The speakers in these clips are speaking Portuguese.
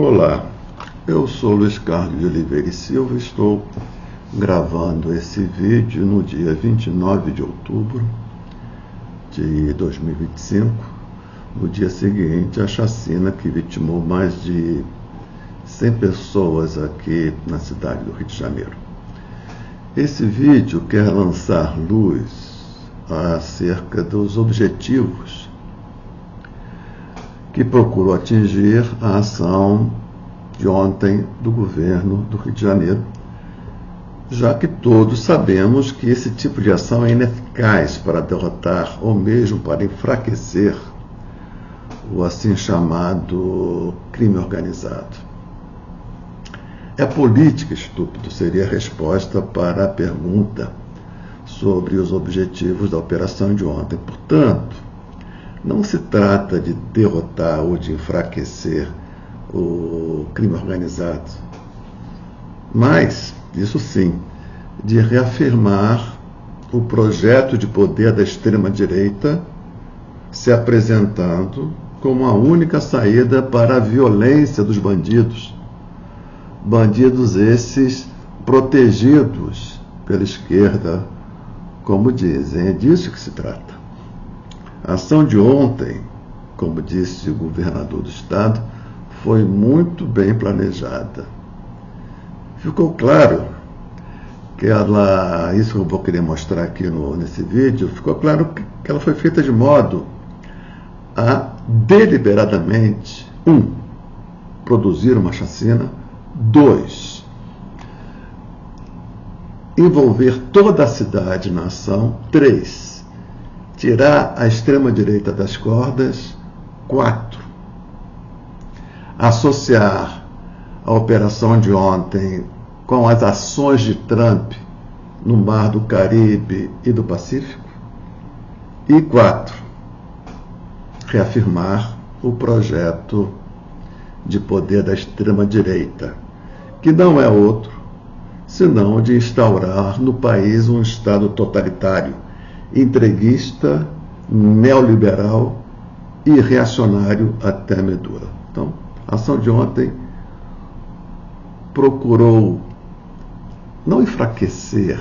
Olá, eu sou Luiz Carlos de Oliveira e Silva e estou gravando esse vídeo no dia 29 de outubro de 2025, no dia seguinte à chacina que vitimou mais de 100 pessoas aqui na cidade do Rio de Janeiro. Esse vídeo quer lançar luz acerca dos objetivos que procurou atingir a ação de ontem do governo do Rio de Janeiro, já que todos sabemos que esse tipo de ação é ineficaz para derrotar ou mesmo para enfraquecer o assim chamado crime organizado. É política, estúpido, seria a resposta para a pergunta sobre os objetivos da operação de ontem. Portanto, não se trata de derrotar ou de enfraquecer o crime organizado, mas, isso sim, de reafirmar o projeto de poder da extrema-direita se apresentando como a única saída para a violência dos bandidos. Bandidos esses protegidos pela esquerda, como dizem. É disso que se trata. A ação de ontem, como disse o governador do estado, foi muito bem planejada. Ficou claro que isso eu vou querer mostrar aqui nesse vídeo, ficou claro que ela foi feita de modo a deliberadamente, 1, produzir uma chacina, 2, envolver toda a cidade na ação, 3, tirar a extrema-direita das cordas, 4, associar a operação de ontem com as ações de Trump no Mar do Caribe e do Pacífico, e 4, reafirmar o projeto de poder da extrema-direita, que não é outro senão de instaurar no país um Estado totalitário, entreguista, neoliberal e reacionário até a medula. Então, a ação de ontem procurou não enfraquecer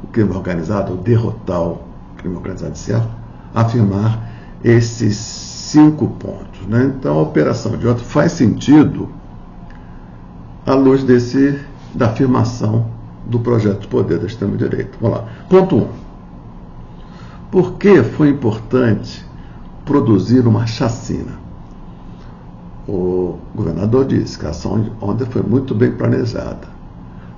o crime organizado, ou derrotar o crime organizado, certo? Afirmar esses 5 pontos, né? Então, a operação de ontem faz sentido à luz da afirmação do projeto de poder da extrema-direita. Vamos lá. Ponto 1. Por que foi importante produzir uma chacina? O governador disse que a ação de ontem foi muito bem planejada.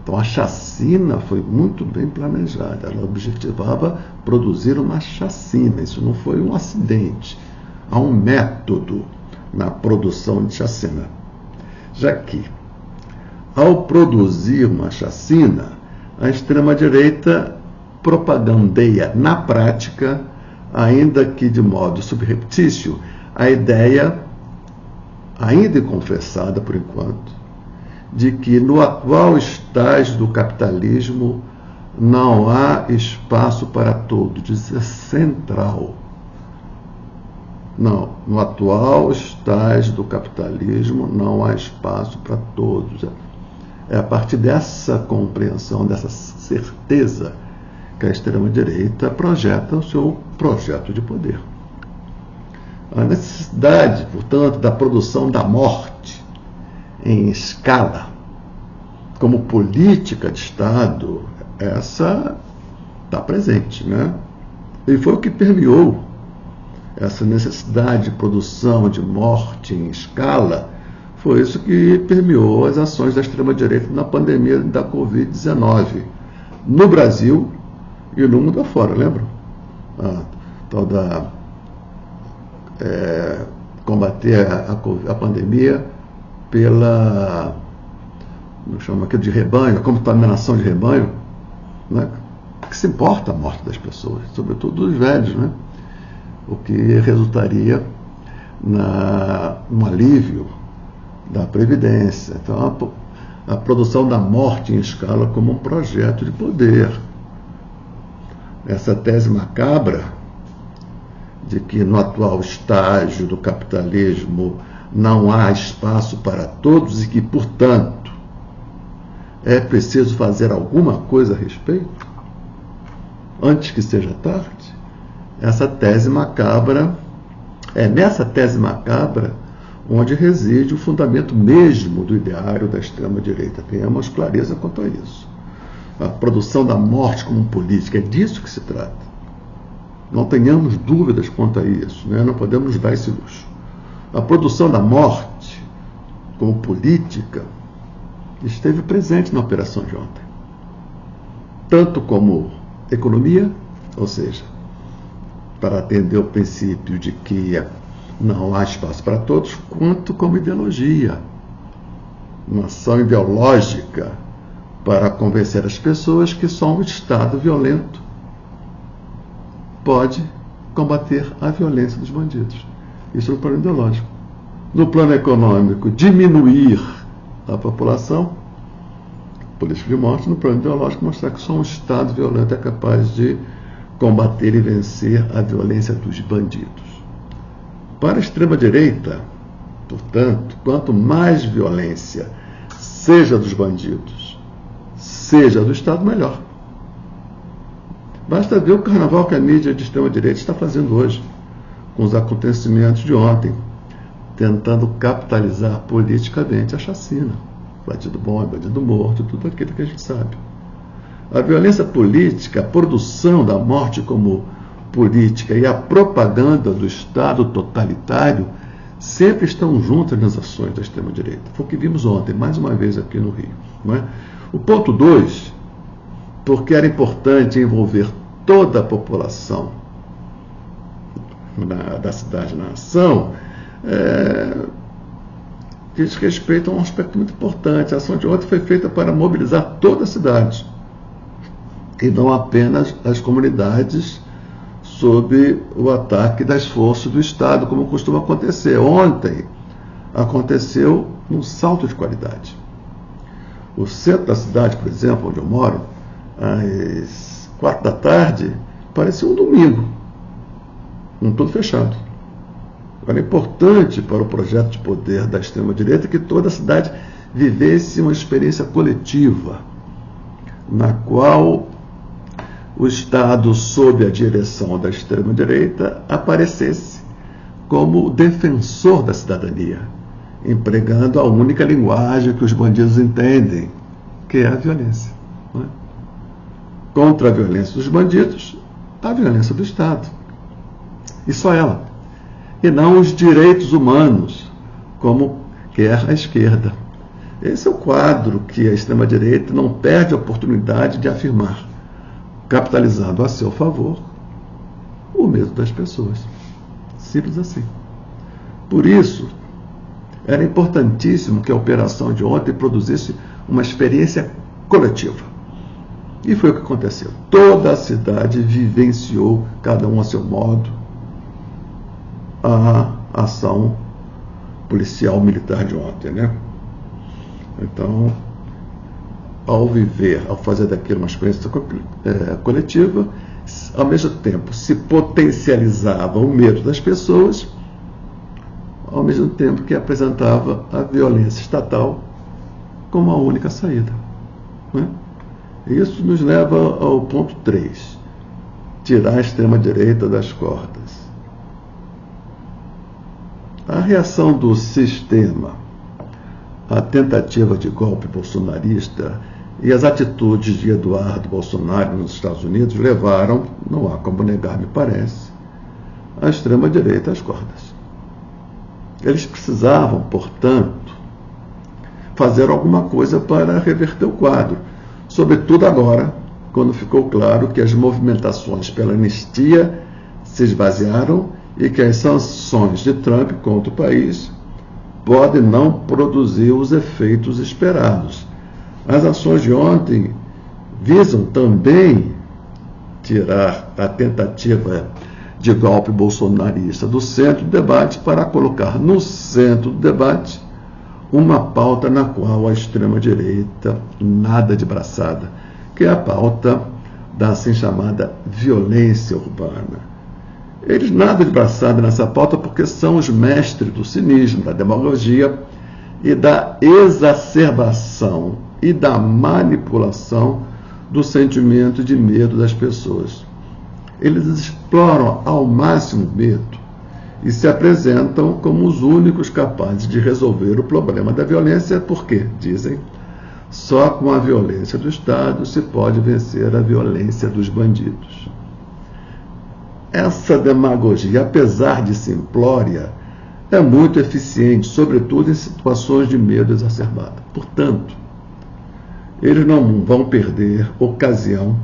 Então, a chacina foi muito bem planejada. Ela objetivava produzir uma chacina. Isso não foi um acidente. Há um método na produção de chacina. Já que, ao produzir uma chacina, a extrema-direita propagandeia na prática, ainda que de modo subreptício, a ideia, ainda inconfessada por enquanto, de que no atual estágio do capitalismo não há espaço para todos. Isso é central. Não, no atual estágio do capitalismo não há espaço para todos. É a partir dessa compreensão, dessa certeza, que a extrema-direita projeta o seu projeto de poder. A necessidade, portanto, da produção da morte em escala, como política de Estado, essa está presente, né? E foi o que permeou essa necessidade de produção de morte em escala, foi isso que permeou as ações da extrema-direita na pandemia da Covid-19, no Brasil e no mundo afora, lembram? Tal da combater a pandemia pela, não chama aquilo de rebanho, a contaminação de rebanho, né? Que se importa a morte das pessoas, sobretudo dos velhos, né? O que resultaria no alívio da Previdência. Então, a produção da morte em escala como um projeto de poder. Essa tese macabra de que no atual estágio do capitalismo não há espaço para todos e que, portanto, é preciso fazer alguma coisa a respeito, antes que seja tarde? Essa tese macabra, é nessa tese macabra onde reside o fundamento mesmo do ideário da extrema-direita. Tenhamos clareza quanto a isso. A produção da morte como política, é disso que se trata. Não tenhamos dúvidas quanto a isso, né? Não podemos nos dar esse luxo. A produção da morte como política esteve presente na operação de ontem. Tanto como economia, ou seja, para atender o princípio de que não há espaço para todos, quanto como ideologia. Uma ação ideológica para convencer as pessoas que só um Estado violento pode combater a violência dos bandidos. Isso no plano ideológico. No plano econômico, diminuir a população, política de morte. No plano ideológico, mostrar que só um Estado violento é capaz de combater e vencer a violência dos bandidos. Para a extrema-direita, portanto, quanto mais violência, seja dos bandidos, seja do Estado, melhor. Basta ver o carnaval que a mídia de extrema-direita está fazendo hoje, com os acontecimentos de ontem, tentando capitalizar politicamente a chacina. Bandido bom é bandido morto, tudo aquilo que a gente sabe. A violência política, a produção da morte como política e a propaganda do Estado totalitário sempre estão juntas nas ações da extrema-direita. Foi o que vimos ontem, mais uma vez aqui no Rio. Não é? O ponto 2, porque era importante envolver toda a população da cidade na ação, diz respeito a um aspecto muito importante. A ação de ontem foi feita para mobilizar toda a cidade, e não apenas as comunidades sob o ataque das forças do Estado, como costuma acontecer. Ontem aconteceu um salto de qualidade. O centro da cidade, por exemplo, onde eu moro, às 4 da tarde, parecia um domingo, tudo fechado. Era importante para o projeto de poder da extrema-direita que toda a cidade vivesse uma experiência coletiva, na qual o Estado, sob a direção da extrema-direita, aparecesse como defensor da cidadania, empregando a única linguagem que os bandidos entendem, que é a violência. Não é? Contra a violência dos bandidos, a violência do Estado. E só ela. E não os direitos humanos, como quer a esquerda. Esse é o quadro que a extrema-direita não perde a oportunidade de afirmar, capitalizando a seu favor o medo das pessoas. Simples assim. Por isso, era importantíssimo que a operação de ontem produzisse uma experiência coletiva. E foi o que aconteceu. Toda a cidade vivenciou, cada um a seu modo, a ação policial militar de ontem, né? Então, ao fazer daquilo uma experiência coletiva, ao mesmo tempo se potencializava o medo das pessoas, ao mesmo tempo que apresentava a violência estatal como a única saída. Né? Isso nos leva ao ponto 3, tirar a extrema-direita das cordas. A reação do sistema à tentativa de golpe bolsonarista e as atitudes de Eduardo Bolsonaro nos Estados Unidos levaram, não há como negar, me parece, a extrema-direita às cordas. Eles precisavam, portanto, fazer alguma coisa para reverter o quadro, sobretudo agora, quando ficou claro que as movimentações pela anistia se esvaziaram e que as sanções de Trump contra o país podem não produzir os efeitos esperados. As ações de ontem visam também tirar a tentativa de golpe bolsonarista do centro do debate para colocar no centro do debate uma pauta na qual a extrema-direita nada de braçada, que é a pauta da assim chamada violência urbana. Eles nadam de braçada nessa pauta porque são os mestres do cinismo, da demagogia e da exacerbação e da manipulação do sentimento de medo das pessoas. Eles exploram ao máximo o medo e se apresentam como os únicos capazes de resolver o problema da violência, porque, dizem, só com a violência do Estado se pode vencer a violência dos bandidos. Essa demagogia, apesar de simplória, é muito eficiente, sobretudo em situações de medo exacerbado. Portanto, eles não vão perder ocasião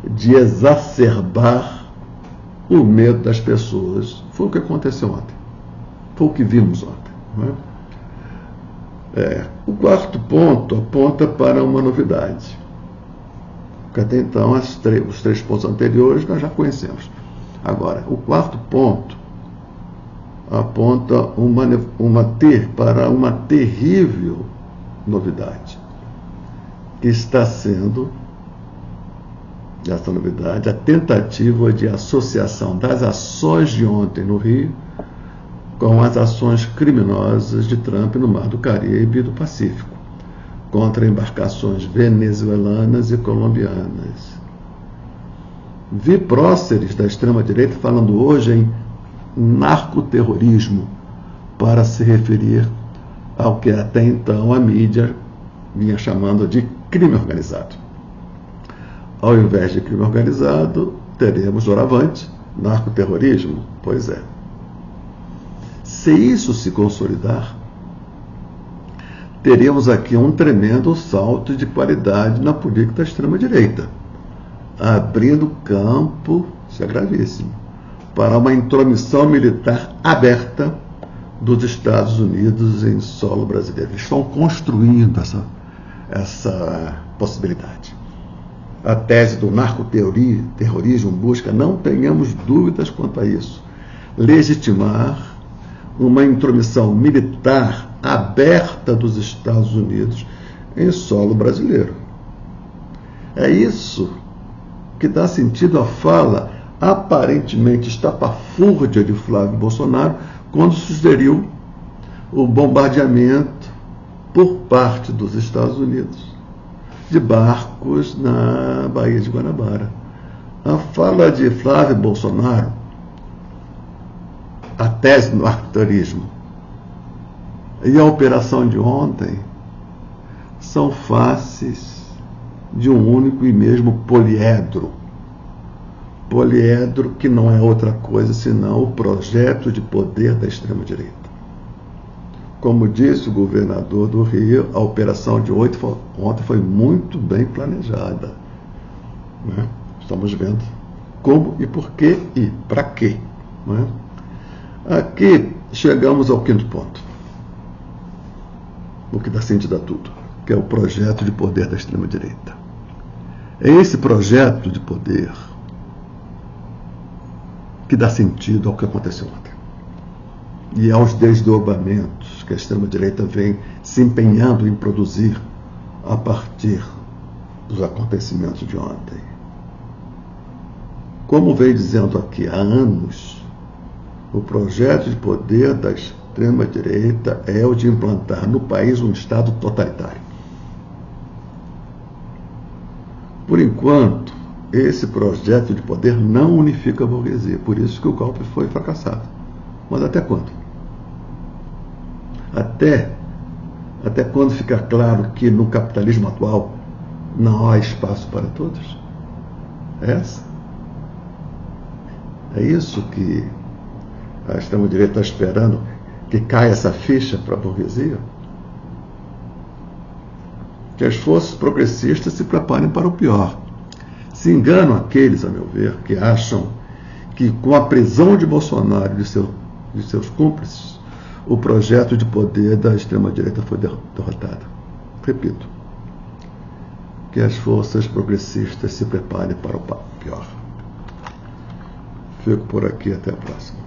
de exacerbar o medo das pessoas. Foi o que aconteceu ontem. Foi o que vimos ontem. Não é? O quarto ponto aponta para uma novidade. Porque até então os três pontos anteriores nós já conhecemos. Agora, o quarto ponto aponta para uma terrível novidade, que está sendo, essa novidade, a tentativa de associação das ações de ontem no Rio com as ações criminosas de Trump no Mar do Caribe e do Pacífico, contra embarcações venezuelanas e colombianas. Vi próceres da extrema-direita falando hoje em narcoterrorismo para se referir ao que até então a mídia vinha chamando de crime organizado. Ao invés de crime organizado, teremos doravante narcoterrorismo? Pois é. Se isso se consolidar, teremos aqui um tremendo salto de qualidade na política da extrema-direita, abrindo campo, isso é gravíssimo, para uma intromissão militar aberta dos Estados Unidos em solo brasileiro. Eles estão construindo essa possibilidade. A tese do narcoterrorismo busca, não tenhamos dúvidas quanto a isso, legitimar uma intromissão militar aberta dos Estados Unidos em solo brasileiro. É isso que dá sentido à fala aparentemente estapafúrdia de Flávio Bolsonaro quando sugeriu o bombardeamento por parte dos Estados Unidos de barcos na Baía de Guanabara. A fala de Flávio Bolsonaro, a tese do narcoterrorismo e a operação de ontem são faces de um único e mesmo poliedro. Poliedro que não é outra coisa senão o projeto de poder da extrema-direita. Como disse o governador do Rio, a operação de ontem foi muito bem planejada. Né? Estamos vendo como e por quê e para quê. Né? Aqui chegamos ao quinto ponto, o que dá sentido a tudo, que é o projeto de poder da extrema-direita. É esse projeto de poder que dá sentido ao que aconteceu ontem e aos desdobramentos que a extrema-direita vem se empenhando em produzir a partir dos acontecimentos de ontem. Como vem dizendo aqui há anos, o projeto de poder da extrema-direita é o de implantar no país um Estado totalitário. Por enquanto, esse projeto de poder não unifica a burguesia, por isso que o golpe foi fracassado. Mas até quando? Até quando fica claro que no capitalismo atual não há espaço para todos? É isso que a extrema-direita está esperando, que caia essa ficha para a burguesia? Que as forças progressistas se preparem para o pior. Se enganam aqueles, a meu ver, que acham que com a prisão de Bolsonaro e de seus cúmplices, o projeto de poder da extrema-direita foi derrotado. Repito, que as forças progressistas se preparem para o pior. Fico por aqui, até a próxima.